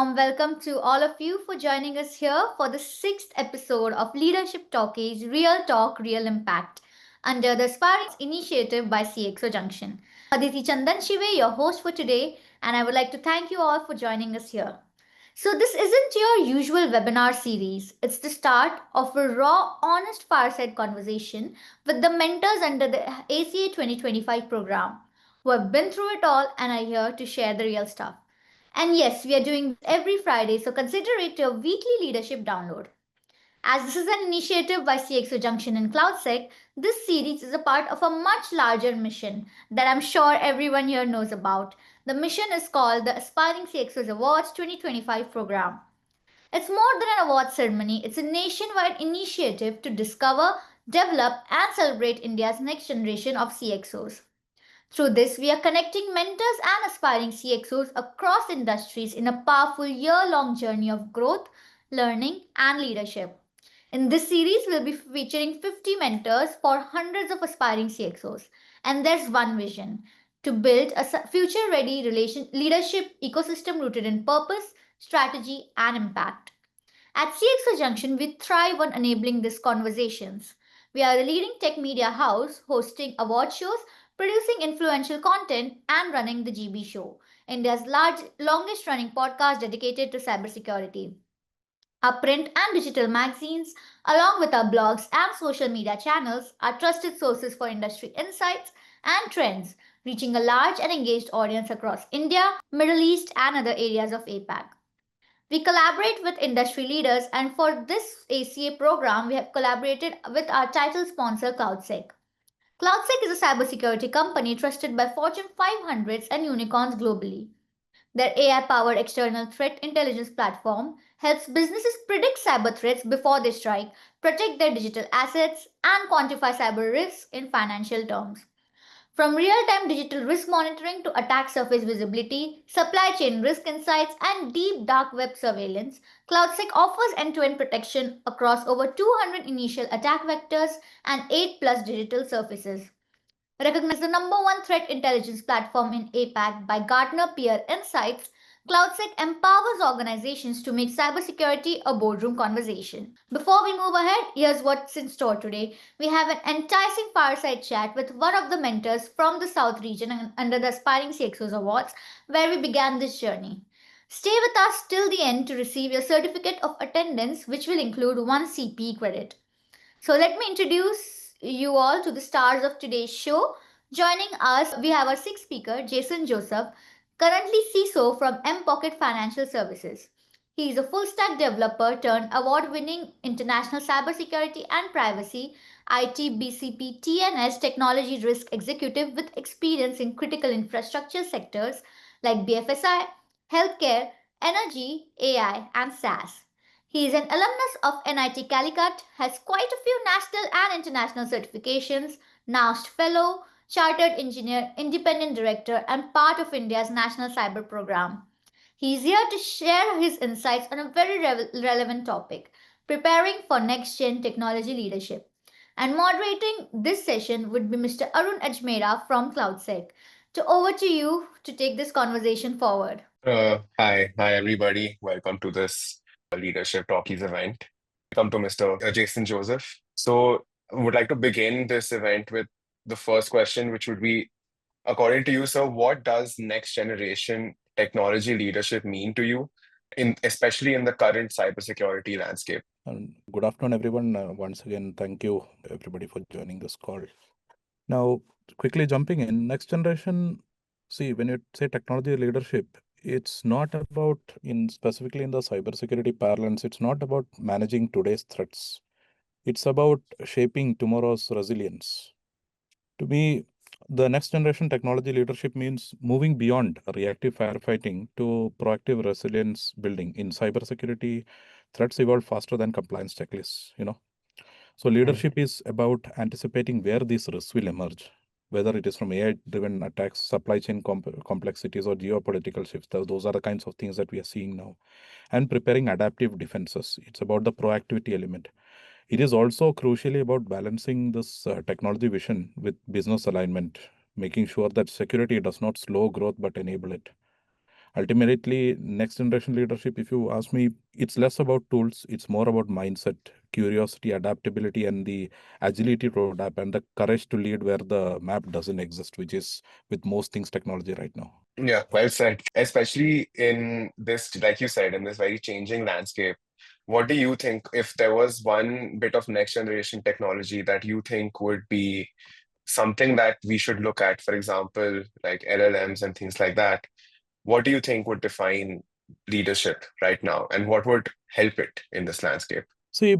warm welcome to all of you for joining us here for the sixth episode of Leadership Talkies Real Talk, Real Impact under the Aspiring initiative by CXO Junction. Aditi Chandan Shive, your host for today, and I would like to thank you all for joining us here. So, this isn't your usual webinar series. It's the start of a raw, honest fireside conversation with the mentors under the ACA 2025 program who have been through it all and are here to share the real stuff. And yes, we are doing this every Friday, so consider it your weekly leadership download. As this is an initiative by CXO Junction and CloudSec, this series is a part of a much larger mission that I'm sure everyone here knows about. The mission is called the Aspiring CXOs Awards 2025 program. It's more than an award ceremony, it's a nationwide initiative to discover, develop, and celebrate India's next generation of CXOs. Through this, we are connecting mentors and aspiring CXOs across industries in a powerful year long journey of growth, learning, and leadership. In this series, we'll be featuring 50 mentors for hundreds of aspiring CXOs. And there's one vision to build a future ready leadership ecosystem rooted in purpose, strategy, and impact. At CXO Junction, we thrive on enabling these conversations. We are a leading tech media house hosting award shows, producing influential content, and running the GB Show, India's longest running podcast dedicated to cybersecurity. Our print and digital magazines, along with our blogs and social media channels, are trusted sources for industry insights and trends, reaching a large and engaged audience across India, Middle East, and other areas of APAC. We collaborate with industry leaders, and for this ACA program, we have collaborated with our title sponsor, CloudSec. CloudSec is a cybersecurity company trusted by Fortune 500s and unicorns globally. Their AI powered external threat intelligence platform helps businesses predict cyber threats before they strike, protect their digital assets, and quantify cyber risks in financial terms. From real time digital risk monitoring to attack surface visibility, supply chain risk insights, and deep dark web surveillance, CloudSec offers end to end protection across over 200 initial attack vectors and 8 plus digital surfaces. Recognized the number one threat intelligence platform in APAC by Gartner Peer Insights, CloudSec empowers organizations to make cybersecurity a boardroom conversation. Before we move ahead, here's what's in store today. We have an enticing fireside chat with one of the mentors from the South region under the Aspiring CXOs Awards, where we began this journey. Stay with us till the end to receive your certificate of attendance, which will include one CP credit. So let me introduce you all to the stars of today's show. Joining us, we have our sixth speaker, Jason Joseph, currently CISO from mPokket Financial Services. He is a full stack developer turned award winning international cybersecurity and privacy IT BCP TNS technology risk executive with experience in critical infrastructure sectors like BFSI, healthcare, energy, AI, and SaaS. He is an alumnus of NIT Calicut, has quite a few national and international certifications, NAST Fellow, Chartered Engineer, Independent Director, and part of India's National Cyber Program. He is here to share his insights on a very relevant topic preparing for next gen technology leadership. And moderating this session would be Mr. Arun Ajmera from CloudSec. So, over to you to take this conversation forward. Hi everybody. Welcome to this Leadership Talkies event. Welcome to Mr. Jason Joseph. So, I would like to begin this event with the first question, which would be, according to you, sir, what does next generation technology leadership mean to you, especially in the current cybersecurity landscape? And good afternoon, everyone. Once again, thank you everybody for joining this call. Now, quickly jumping in, next generation. See, when you say technology leadership, it's not about specifically in the cybersecurity parlance. It's not about managing today's threats. It's about shaping tomorrow's resilience. To me, the next generation technology leadership means moving beyond reactive firefighting to proactive resilience building. In cybersecurity, threats evolve faster than compliance checklists, So leadership is about anticipating where these risks will emerge, whether it is from AI-driven attacks, supply chain complexities, or geopolitical shifts. Those are the kinds of things that we are seeing now. And preparing adaptive defenses. It's about the proactivity element. It is also crucially about balancing this technology vision with business alignment, making sure that security does not slow growth but enable it. Ultimately, next generation leadership, if you ask me, it's less about tools, it's more about mindset, curiosity, adaptability, and the agility to adapt, and the courage to lead where the map doesn't exist, which is with most things technology right now. Yeah, well said. Especially in this, like you said, in this very changing landscape, what do you think if there was one bit of next generation technology that you think would be something that we should look at, for example, like LLMs and things like that? What do you think would define leadership right now, and what would help it in this landscape? See,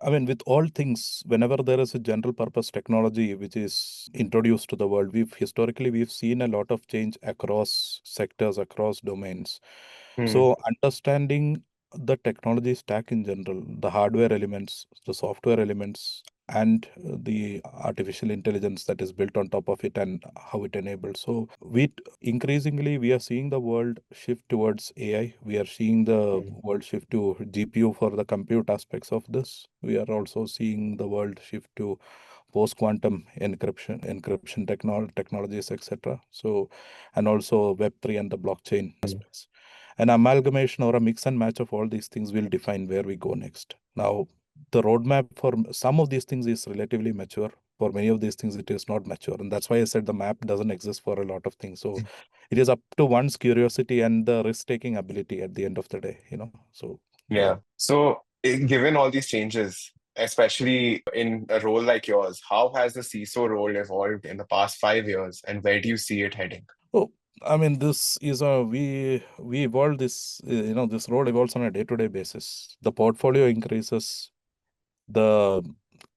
I mean, with all things, whenever there is a general purpose technology which is introduced to the world, we've seen a lot of change across sectors, across domains. Hmm. So understanding the technology stack in general, the hardware elements, the software elements, and the artificial intelligence that is built on top of it and how it enables. So increasingly we are seeing the world shift towards AI. We are seeing the Hmm. world shift to GPU for the compute aspects of this. We are also seeing the world shift to post-quantum encryption technologies, etc. So, and also Web3 and the blockchain aspects. An amalgamation or a mix and match of all these things will define where we go next. Now, the roadmap for some of these things is relatively mature. For many of these things, it is not mature. And that's why I said the map doesn't exist for a lot of things. So it is up to one's curiosity and the risk-taking ability at the end of the day, So Yeah. So, given all these changes, especially in a role like yours, how has the CISO role evolved in the past 5 years, and where do you see it heading? oh, I mean, this is a we evolve this, this role evolves on a day-to-day basis. The portfolio increases, the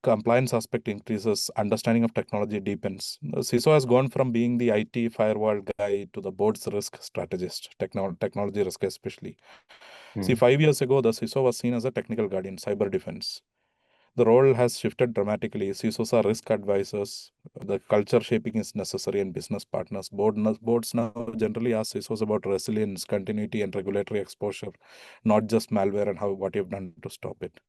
compliance aspect increases, understanding of technology deepens. CISO has gone from being the IT firewall guy to the board's risk strategist, technology risk especially. See, Hmm. 5 years ago, the CISO was seen as a technical guardian, cyber defense. The role has shifted dramatically. CISOs are risk advisors. The culture shaping is necessary, and business partners. Boards now generally ask CISOs about resilience, continuity, and regulatory exposure, not just malware and what you've done to stop it.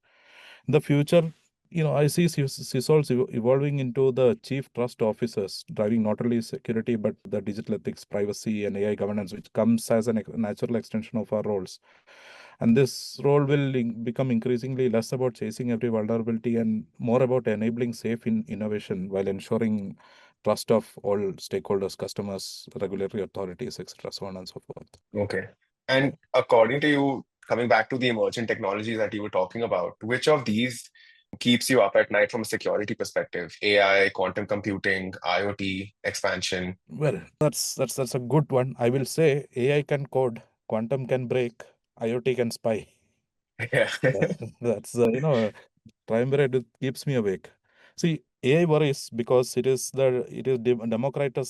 In the future, I see CISOs evolving into the chief trust officers, driving not only security but the digital ethics, privacy, and AI governance, which comes as a natural extension of our roles. And this role will become increasingly less about chasing every vulnerability and more about enabling safe innovation while ensuring trust of all stakeholders, customers, regulatory authorities, etc., so on and so forth. Okay. And according to you, coming back to the emerging technologies that you were talking about, which of these keeps you up at night from a security perspective? AI, quantum computing, IoT, expansion. Well, that's a good one. I will say AI can code, quantum can break, IoT can spy. Yeah. That's triumvirate that keeps me awake. See, AI worries because it is democratizes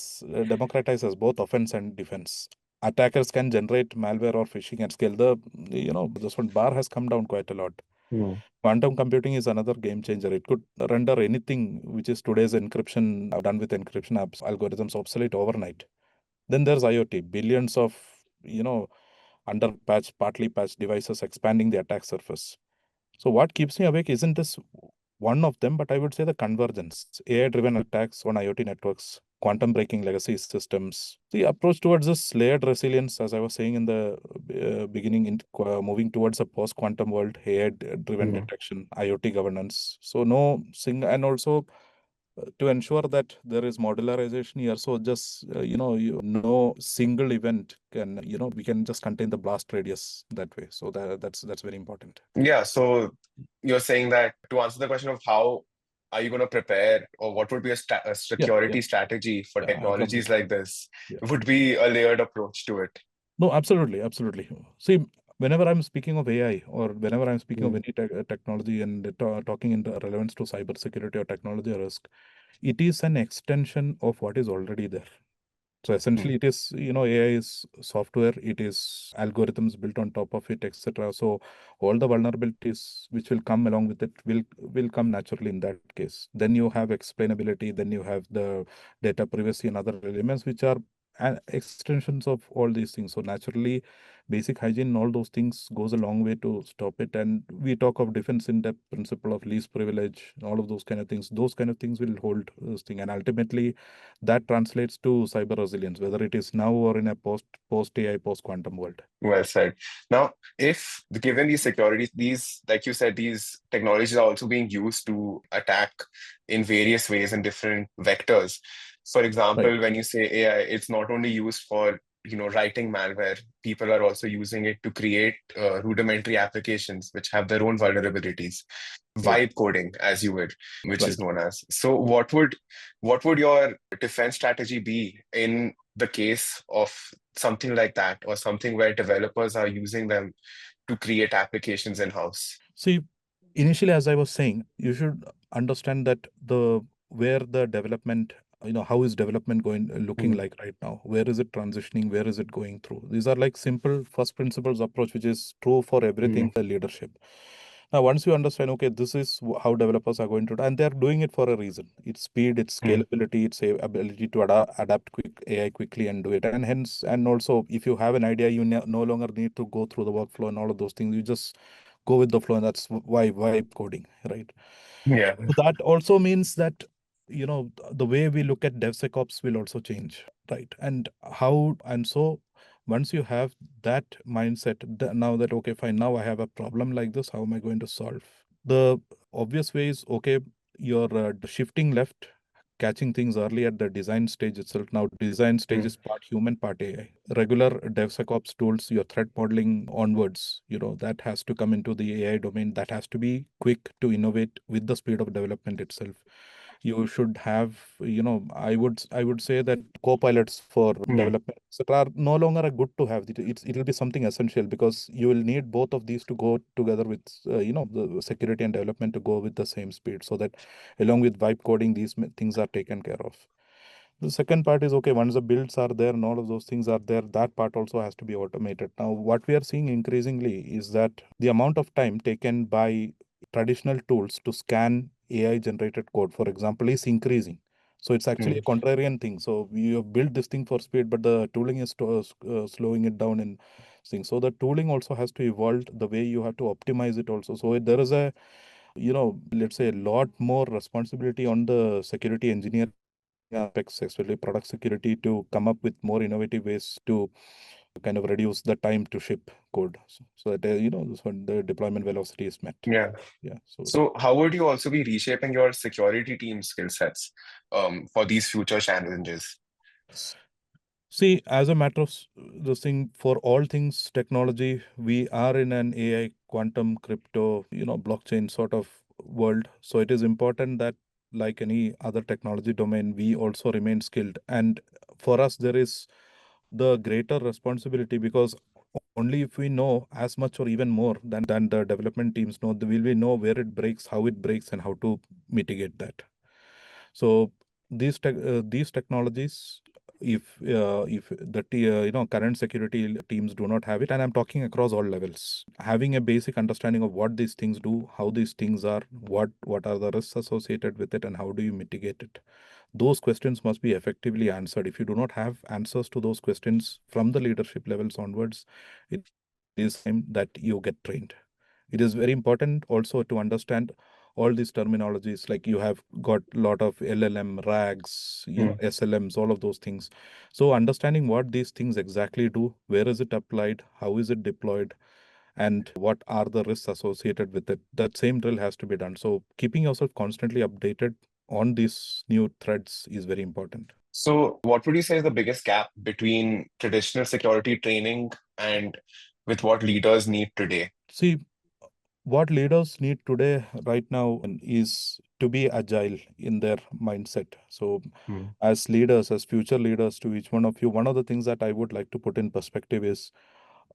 both offense and defense. Attackers can generate malware or phishing at scale. This one bar has come down quite a lot. Hmm. Quantum computing is another game changer. It could render anything which is today's encryption done with encryption apps algorithms obsolete overnight. Then there's IoT, billions of under patched, partly patched devices expanding the attack surface. So what keeps me awake isn't this one of them, but I would say the convergence, AI-driven attacks on IoT networks, quantum breaking legacy systems. The approach towards this layered resilience, as I was saying in the beginning, moving towards a post-quantum world, AI-driven Hmm. detection, IoT governance. So no single, and also to ensure that there is modularization here. So just, no single event can, we can just contain the blast radius that way. So that's very important. Yeah, so you're saying that to answer the question of how are you going to prepare, or what would be a Yeah, yeah, security strategy for yeah, I technologies completely. like this, Yeah. would be a layered approach to it. No, absolutely, absolutely. See, whenever I'm speaking of AI or whenever I'm speaking of Hmm. any technology and talking in relevance to cybersecurity or technology risk, it is an extension of what is already there. So Hmm. essentially, it is, AI is software, it is algorithms built on top of it, etc. So all the vulnerabilities which will come along with it will come naturally in that case. Then you have explainability, then you have the data privacy and other elements which are extensions of all these things. So naturally, basic hygiene and all those things goes a long way to stop it. And we talk of defense in depth, principle of least privilege, all of those kind of things. Those kind of things will hold this thing, and ultimately, that translates to cyber resilience, whether it is now or in a post AI, post quantum world. Well said. Now, if given these securities, these, like you said, these technologies are also being used to attack in various ways and different vectors. For example, Right. when you say AI, it's not only used for, writing malware, people are also using it to create rudimentary applications which have their own vulnerabilities. Right. Vibe coding, as you would, which is Right. known as. So what would your defense strategy be in the case of something like that, or something where developers are using them to create applications in-house? See, initially, as I was saying, you should understand that where the development, how is development looking Mm, like right now? Where is it transitioning? Where is it going through? These are like simple first principles approach, which is true for everything mm, for leadership. Now, once you understand, okay, this is how developers are going to do, and they're doing it for a reason. It's speed, it's mm. scalability, it's a ability to adapt quick AI quickly and do it. And hence, and also, if you have an idea, you no longer need to go through the workflow and all of those things. You just go with the flow, and that's why vibe coding, right? Yeah. So that also means that the way we look at DevSecOps will also change, right? And so once you have that mindset, now that okay, fine, now I have a problem like this, how am I going to solve? The obvious way is okay, you're shifting left, catching things early at the design stage itself. Now, design stage Mm, is part human, part AI. Regular DevSecOps tools, your threat modeling onwards, that has to come into the AI domain. That has to be quick to innovate with the speed of development itself. You should have, I would say that co-pilots for mm. development, etc., are no longer a good to have. It'll be something essential, because you will need both of these to go together with, the security and development to go with the same speed, so that along with vibe coding, these things are taken care of. The second part is okay, once the builds are there and all of those things are there, that part also has to be automated. Now, what we are seeing increasingly is that the amount of time taken by traditional tools to scan AI generated code, for example, is increasing. So it's actually a Mm. contrarian thing. So we have built this thing for speed, but the tooling is slowing it down in things. So the tooling also has to evolve, the way you have to optimize it also. So there is a, let's say, a lot more responsibility on the security engineering aspects, especially product security, to come up with more innovative ways to kind of reduce the time to ship code, so that so the deployment velocity is met. Yeah. Yeah. So So how would you also be reshaping your security team skill sets for these future challenges? see, as a matter of this thing, for all things technology, we are in an AI, quantum, crypto, blockchain sort of world. So it is important that, like any other technology domain, we also remain skilled. And for us, there is the greater responsibility, because only if we know as much or even more than the development teams know, will we know where it breaks, how it breaks, and how to mitigate that. So these technologies, if the current security teams do not have it, and I'm talking across all levels, having a basic understanding of what these things do, how these things are, what are the risks associated with it, and how do you mitigate it, those questions must be effectively answered. If you do not have answers to those questions from the leadership levels onwards, it is time that you get trained. It is very important also to understand all these terminologies, like you have got a lot of LLM, RAGs, Mm. SLMs, all of those things. So understanding what these things exactly do, where is it applied, how is it deployed, and what are the risks associated with it, that same drill has to be done. So keeping yourself constantly updated on these new threads is very important. So what would you say is the biggest gap between traditional security training and with what leaders need today? See, what leaders need today, right now, is to be agile in their mindset. So, Mm. as leaders, as future leaders to each one of you, one of the things that I would like to put in perspective is,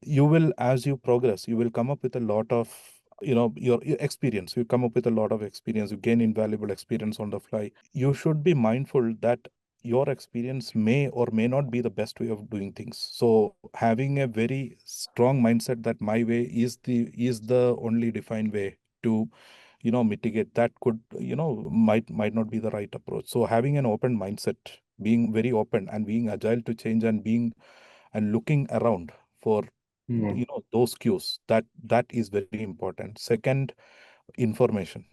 you will, as you progress, you will come up with a lot of, your experience. You come up with a lot of experience, you gain invaluable experience on the fly. You should be mindful that your experience may or may not be the best way of doing things. So having a very strong mindset that my way is the only defined way to mitigate, that could, might not be the right approach. So having an open mindset, being very open and being agile to change, and looking around for Mm. those cues, that is very important. Second, information,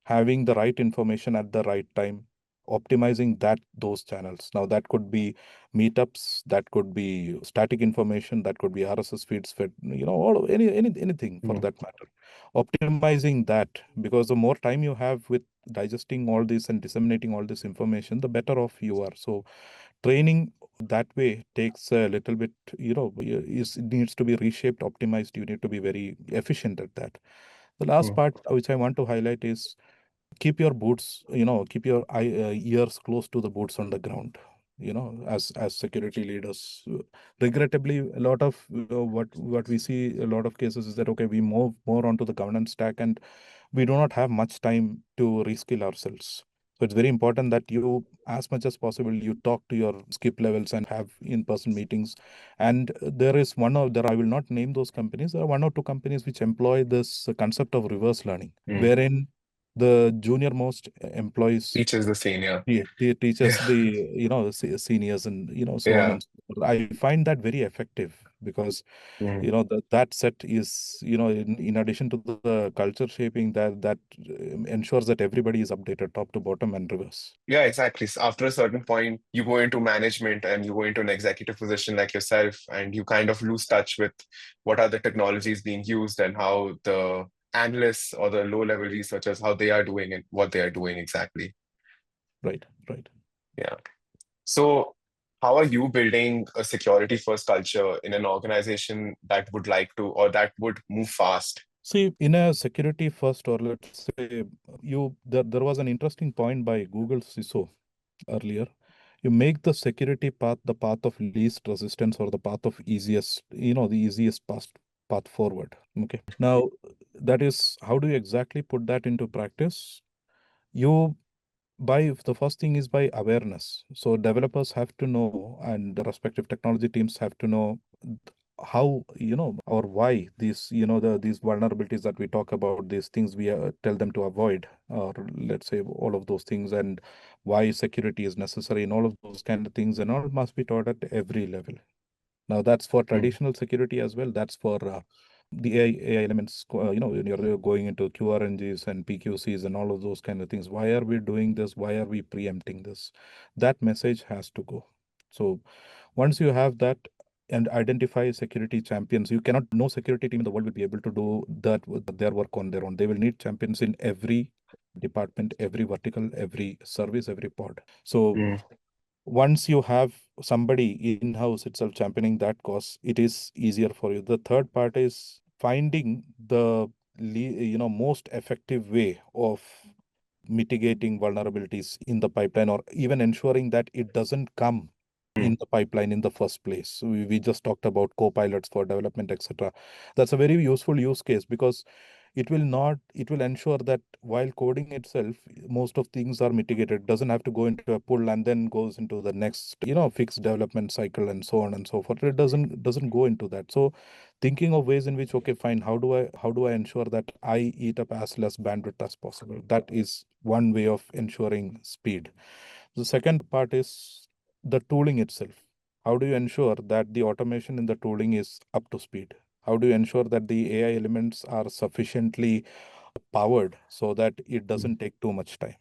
having the right information at the right time, optimizing those channels. Now that could be meetups, that could be static information, that could be RSS feeds, fed, all anything for Mm. that matter. Optimizing that, because the more time you have with digesting all this and disseminating all this information, the better off you are. So training that way takes a little bit, it needs to be reshaped, optimized. You need to be very efficient at that. The last Mm. part which I want to highlight is keep your boots, keep your ears close to the boots on the ground. As security leaders, regrettably, a lot of what we see, a lot of cases is that, okay, we move more onto the governance stack, and we do not have much time to reskill ourselves. So it's very important that you, as much as possible, you talk to your skip levels and have in-person meetings. And there, I will not name those companies. There are one or two companies which employ this concept of reverse learning, Mm. wherein the junior most employees Teaches the senior. teaches Yeah. the seniors, and so on Yeah. and so forth. I find that very effective, because Mm. that set is, in addition to the culture shaping, that ensures that everybody is updated top to bottom and reverse. Yeah, exactly. So after a certain point, you go into management and you go into an executive position like yourself, and you kind of lose touch with what are the technologies being used and how the analysts or the low-level researchers, how they are doing and what they are doing exactly. Right, right. Yeah. So how are you building a security first culture in an organization that would like to or that would move fast? See, in a security first, or let's say, there was an interesting point by Google CISO earlier. You make the security path the path of least resistance, or the path of easiest, the easiest path forward. Okay. Now, that is, how do you exactly put that into practice? You by The first thing is by awareness. So developers have to know, and the respective technology teams have to know how, or why these vulnerabilities that we talk about, these things we tell them to avoid, or let's say all of those things, and why security is necessary, and all of those kind of things, and all must be taught at every level. Now that's for Mm. traditional security as well. That's for the AI elements, when you're going into QRNGs and PQCs and all of those kind of things. Why are we doing this? Why are we preempting this? That message has to go. So once you have that and identify security champions, no security team in the world will be able to do that with their work on their own. They will need champions in every department, every vertical, every service, every pod. So Mm. once you have somebody in-house itself championing that cause, it is easier for you. The third part is finding the most effective way of mitigating vulnerabilities in the pipeline, or even ensuring that it doesn't come Mm. in the pipeline in the first place. We just talked about co-pilots for development, etc. That's a very useful use case, because it will ensure that while coding itself, most of things are mitigated. It doesn't have to go into a pull and then goes into the next, fixed development cycle and so on and so forth. It doesn't go into that. So thinking of ways in which, okay, fine, how do I ensure that I eat up as less bandwidth as possible? That is one way of ensuring speed. The second part is the tooling itself. How do you ensure that the automation in the tooling is up to speed? How do you ensure that the AI elements are sufficiently powered so that it Mm. doesn't take too much time?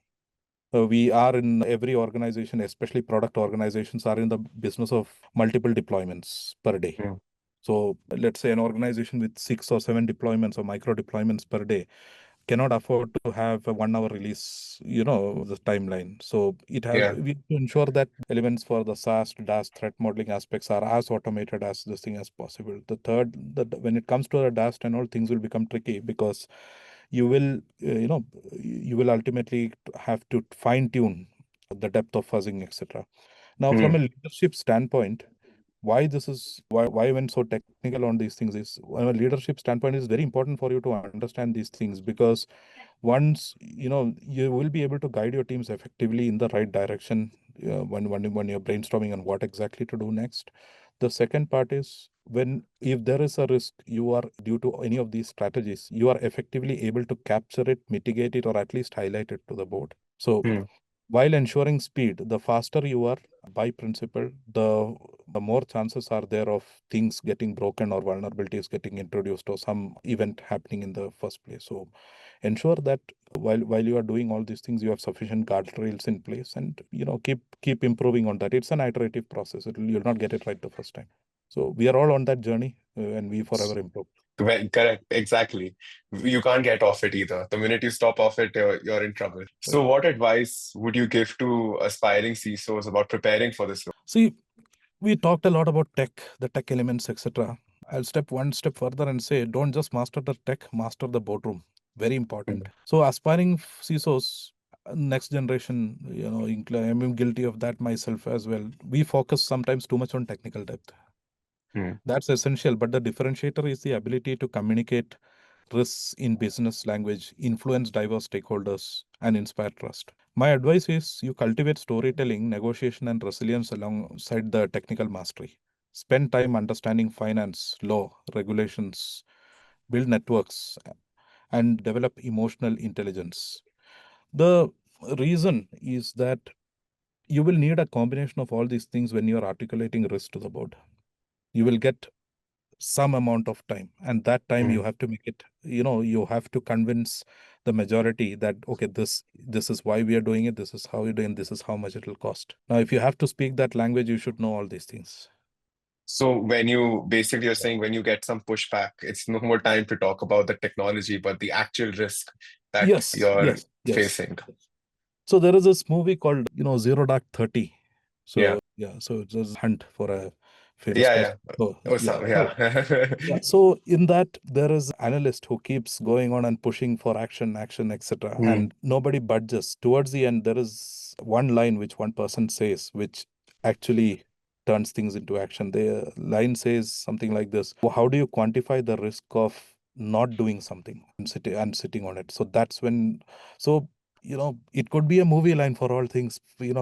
We are in every organization, especially product organizations, are in the business of multiple deployments per day. Mm. So let's say an organization with 6 or 7 deployments or micro deployments per day cannot afford to have a 1 hour release, the timeline. So Yeah. we have to ensure that elements for the SAST, DAST threat modeling aspects are as automated as this thing as possible. The third, that when it comes to the DAST and all, things will become tricky, because you will, you will ultimately have to fine tune the depth of fuzzing, etc. Now, from Mm. a leadership standpoint, why when so technical on these things is, from a leadership standpoint, is very important for you to understand these things, because once you will be able to guide your teams effectively in the right direction when you're brainstorming on what exactly to do next. The second part is if there is a risk, you are due to any of these strategies, you are effectively able to capture it, mitigate it, or at least highlight it to the board. So while ensuring speed, the faster you are, by principle, the more chances are there of things getting broken or vulnerabilities getting introduced or some event happening in the first place. So ensure that while you are doing all these things, you have sufficient guardrails in place, and keep improving on that. It's an iterative process. You'll not get it right the first time. So we are all on that journey, and we forever improve. Well, correct, exactly. You can't get off it either. The minute you stop off it, you're in trouble. So, what advice would you give to aspiring CISOs about preparing for this role? See, we talked a lot about tech, the tech elements, etc. I'll step one step further and say, don't just master the tech, master the boardroom. Very important. So aspiring CISOs, next generation, I'm guilty of that myself as well. We focus sometimes too much on technical depth. That's essential, but the differentiator is the ability to communicate risks in business language, influence diverse stakeholders, and inspire trust. My advice is you cultivate storytelling, negotiation, and resilience alongside the technical mastery. Spend time understanding finance, law, regulations, build networks, and develop emotional intelligence. The reason is that you will need a combination of all these things when you are articulating risk to the board. You will get some amount of time, and that time you have to make it, you have to convince the majority that, okay, this is why we are doing it, this is how we're doing, this is how much it will cost. Now, if you have to speak that language, you should know all these things. So when you're saying when you get some pushback, it's no more time to talk about the technology, but the actual risk that you're facing. So there is this movie called, Zero Dark 30. So so it's a hunt for a famous person. So in that, there is an analyst who keeps going on and pushing for action, etc. And nobody budges. Towards the end, there is one line which one person says, which actually turns things into action. The line says something like this: how do you quantify the risk of not doing something and sitting on it? So that's when, it could be a movie line for all things,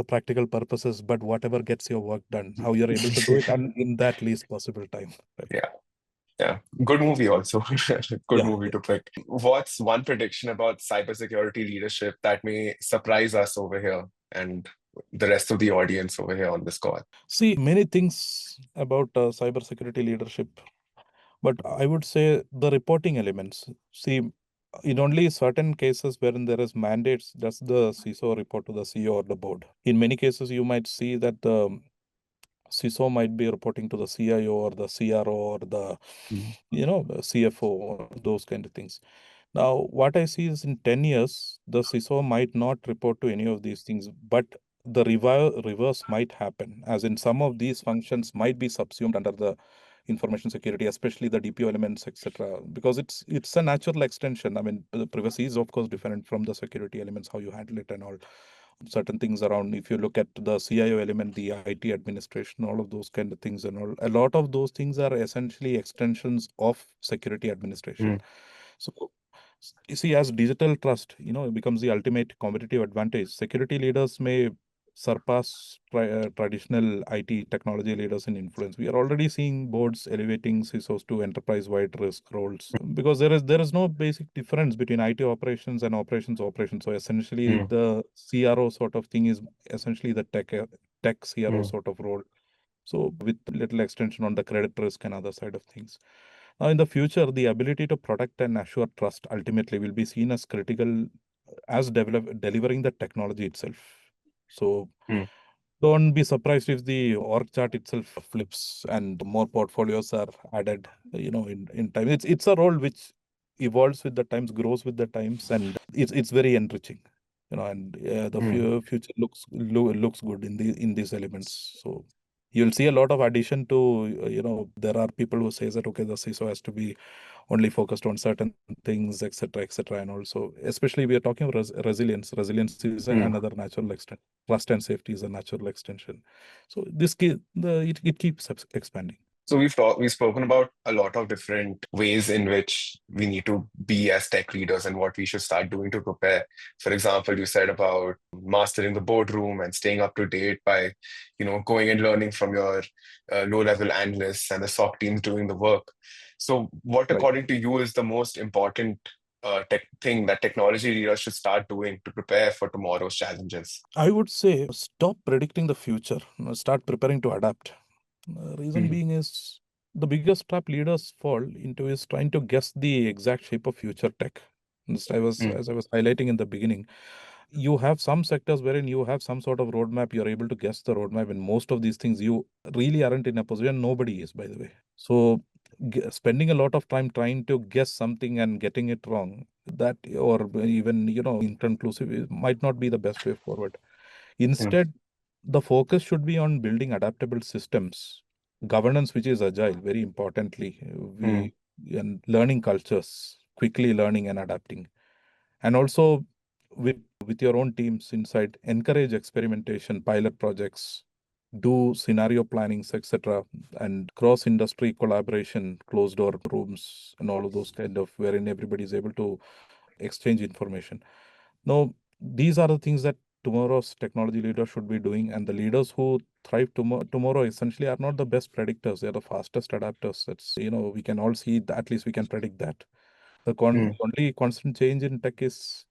practical purposes, but whatever gets your work done, how you're able to do it and in that least possible time. Right? Yeah. Good movie also. Good movie to pick. What's one prediction about cybersecurity leadership that may surprise us over here and the rest of the audience over here on this call? See, many things about cybersecurity leadership, but I would say the reporting elements. See, in only certain cases wherein there is mandates, does the CISO report to the CEO or the board. In many cases, you might see that the CISO might be reporting to the CIO or the CRO or the CFO or those kind of things. Now, what I see is in 10 years, the CISO might not report to any of these things, but the reverse might happen, as in some of these functions might be subsumed under the information security, especially the DPO elements, etc. Because it's a natural extension. I mean, the privacy is of course different from the security elements, how you handle it and all. Certain things around, if you look at the CIO element, the IT administration, all of those kind of things and all, a lot of those things are essentially extensions of security administration. So you see, as digital trust, it becomes the ultimate competitive advantage. Security leaders may surpass traditional IT technology leaders in influence. We are already seeing boards elevating CISOs to enterprise-wide risk roles because there is no basic difference between IT operations and operations. So essentially, the CRO sort of thing is essentially the tech CRO sort of role. So with little extension on the credit risk and other side of things. Now, in the future, the ability to protect and assure trust ultimately will be seen as critical as delivering the technology itself. So don't be surprised if the org chart itself flips and more portfolios are added, in time. It's a role which evolves with the times, grows with the times, and it's very enriching. And the future looks good in these elements. So you'll see a lot of addition to, there are people who say that, okay, the CISO has to be only focused on certain things, etc., and also, especially we are talking about resilience. Resilience is another natural extension. Trust and safety is a natural extension. So it keeps expanding. So we've spoken about a lot of different ways in which we need to be as tech leaders and what we should start doing to prepare. For example, you said about mastering the boardroom and staying up to date by, going and learning from your low-level analysts and the SOC teams doing the work. So what, Right. according to you, is the most important tech thing that technology leaders should start doing to prepare for tomorrow's challenges? I would say stop predicting the future, start preparing to adapt. Reason Mhm. being is the biggest trap leaders fall into is trying to guess the exact shape of future tech. Mm, As I was highlighting in the beginning, you have some sectors wherein you have some sort of roadmap, you're able to guess the roadmap, and most of these things you really aren't in a position. Nobody is, by the way. So spending a lot of time trying to guess something and getting it wrong, that or even inconclusive, might not be the best way forward. mm, Instead, the focus should be on building adaptable systems, governance which is agile, very importantly, mm, we and learning cultures, quickly learning and adapting. And also with your own teams inside, encourage experimentation, pilot projects, do scenario plannings, etc., and cross industry collaboration, closed door rooms, and all of those kind of wherein everybody is able to exchange information. Now, these are the things that tomorrow's technology leaders should be doing, and the leaders who thrive tomorrow essentially are not the best predictors. They're the fastest adapters. That's, we can all see that, at least we can predict that. mm. Only constant change in tech is,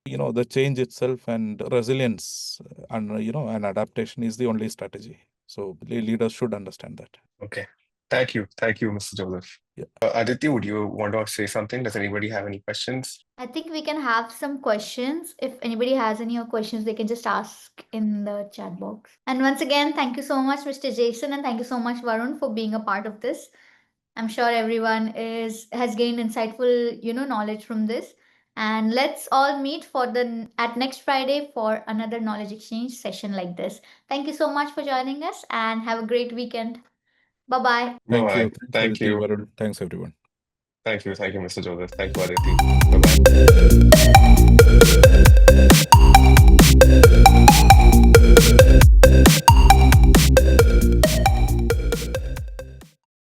the change itself, and resilience, and, and adaptation is the only strategy. So leaders should understand that. Okay. Thank you. Thank you, Mr. Joseph. Yeah. Aditi, would you want to say something? Does anybody have any questions? I think we can have some questions. If anybody has any questions, they can just ask in the chat box. And once again, thank you so much, Mr. Jason, and thank you so much, Varun, for being a part of this. I'm sure everyone has gained insightful, knowledge from this. And let's all meet for the at next Friday for another knowledge exchange session like this. Thank you so much for joining us and have a great weekend. Bye bye. Thank you. Bye-bye. Thanks, Thank Aditi. you. Varun. Thanks, everyone. Thank you. Thank you, Mr. Joseph. Thank you, Aditi. Bye-bye.